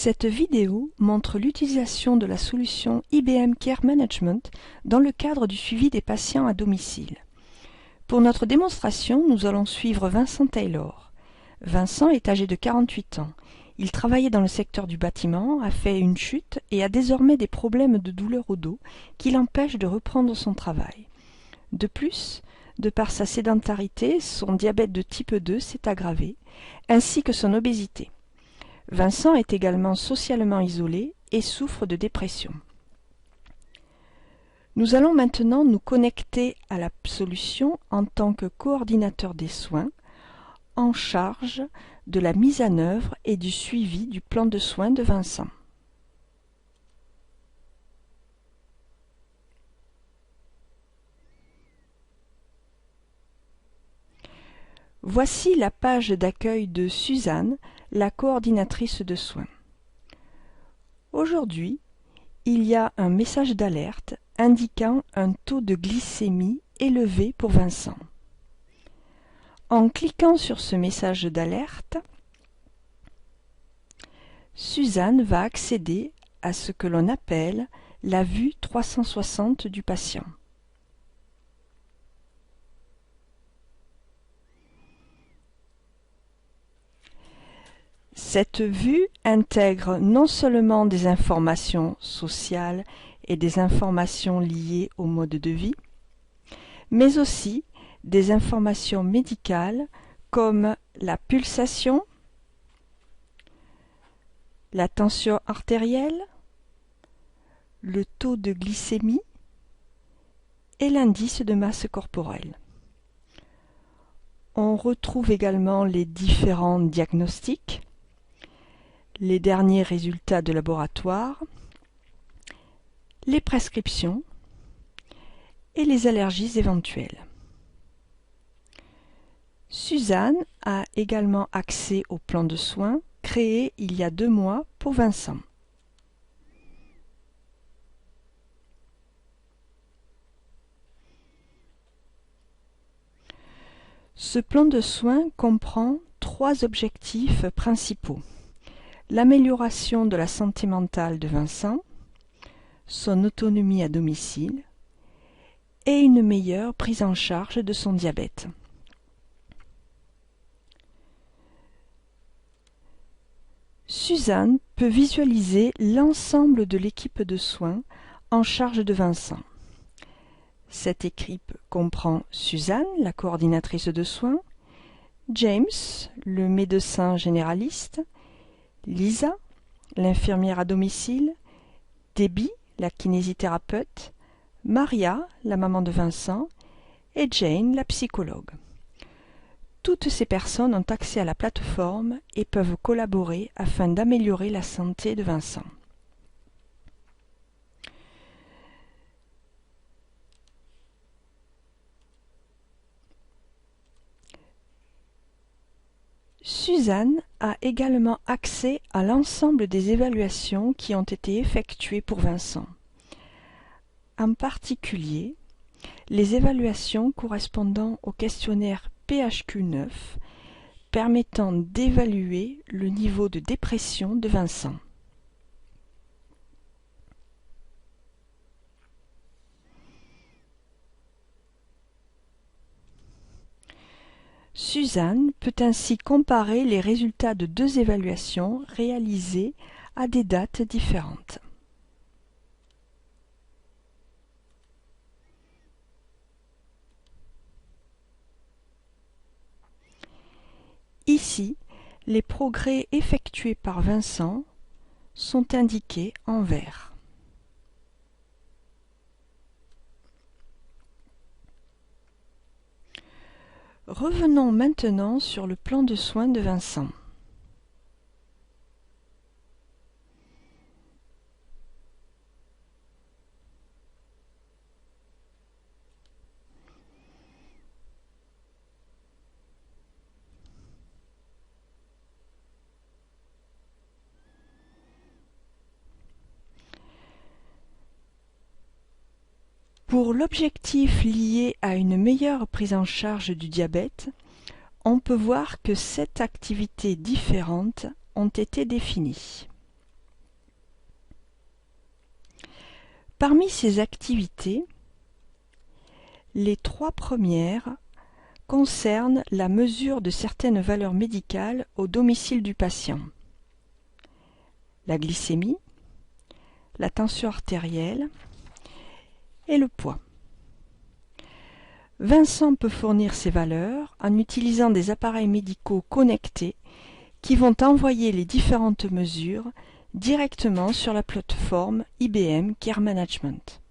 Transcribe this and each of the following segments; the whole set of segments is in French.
Cette vidéo montre l'utilisation de la solution IBM Care Management dans le cadre du suivi des patients à domicile. Pour notre démonstration, nous allons suivre Vincent Taylor. Vincent est âgé de 48 ans. Il travaillait dans le secteur du bâtiment, a fait une chute et a désormais des problèmes de douleur au dos qui l'empêchent de reprendre son travail. De plus, de par sa sédentarité, son diabète de type 2 s'est aggravé, ainsi que son obésité. Vincent est également socialement isolé et souffre de dépression. Nous allons maintenant nous connecter à la solution en tant que coordinateur des soins, en charge de la mise en œuvre et du suivi du plan de soins de Vincent. Voici la page d'accueil de Suzanne, la coordinatrice de soins. Aujourd'hui, il y a un message d'alerte indiquant un taux de glycémie élevé pour Vincent. En cliquant sur ce message d'alerte, Suzanne va accéder à ce que l'on appelle la vue 360 du patient. Cette vue intègre non seulement des informations sociales et des informations liées au mode de vie, mais aussi des informations médicales comme la pulsation, la tension artérielle, le taux de glycémie et l'indice de masse corporelle. On retrouve également les différents diagnostics, les derniers résultats de laboratoire, les prescriptions et les allergies éventuelles. Suzanne a également accès au plan de soins créé il y a 2 mois pour Vincent. Ce plan de soins comprend 3 objectifs principaux: l'amélioration de la santé mentale de Vincent, son autonomie à domicile et une meilleure prise en charge de son diabète. Suzanne peut visualiser l'ensemble de l'équipe de soins en charge de Vincent. Cette équipe comprend Suzanne, la coordinatrice de soins, James, le médecin généraliste, Lisa, l'infirmière à domicile, Debbie, la kinésithérapeute, Maria, la maman de Vincent, et Jane, la psychologue. Toutes ces personnes ont accès à la plateforme et peuvent collaborer afin d'améliorer la santé de Vincent. Suzanne a également accès à l'ensemble des évaluations qui ont été effectuées pour Vincent. En particulier, les évaluations correspondant au questionnaire PHQ-9 permettant d'évaluer le niveau de dépression de Vincent. Suzanne peut ainsi comparer les résultats de 2 évaluations réalisées à des dates différentes. Ici, les progrès effectués par Vincent sont indiqués en vert. Revenons maintenant sur le plan de soins de Vincent. Pour l'objectif lié à une meilleure prise en charge du diabète, on peut voir que 7 activités différentes ont été définies. Parmi ces activités, les 3 premières concernent la mesure de certaines valeurs médicales au domicile du patient. La glycémie, la tension artérielle et le poids. Vincent peut fournir ces valeurs en utilisant des appareils médicaux connectés qui vont envoyer les différentes mesures directement sur la plateforme IBM Care Management.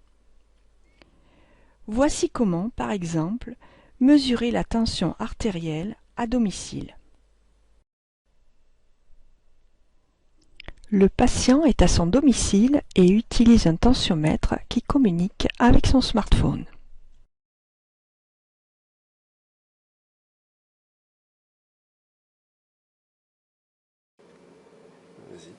Voici comment, par exemple, mesurer la tension artérielle à domicile. Le patient est à son domicile et utilise un tensiomètre qui communique avec son smartphone. Vas-y.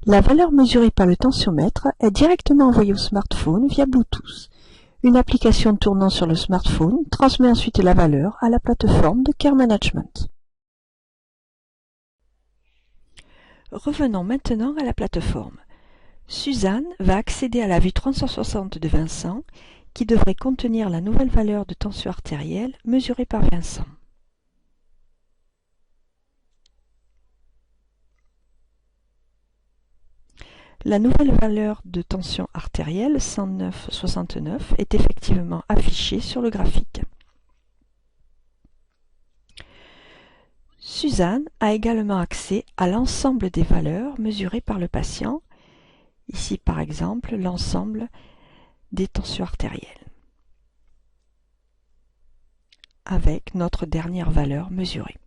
La valeur mesurée par le tensiomètre est directement envoyée au smartphone via Bluetooth. Une application tournant sur le smartphone transmet ensuite la valeur à la plateforme de Care Management. Revenons maintenant à la plateforme. Suzanne va accéder à la vue 360 de Vincent, qui devrait contenir la nouvelle valeur de tension artérielle mesurée par Vincent. La nouvelle valeur de tension artérielle, 109,69, est effectivement affichée sur le graphique. Suzanne a également accès à l'ensemble des valeurs mesurées par le patient, ici par exemple l'ensemble des tensions artérielles, avec notre dernière valeur mesurée.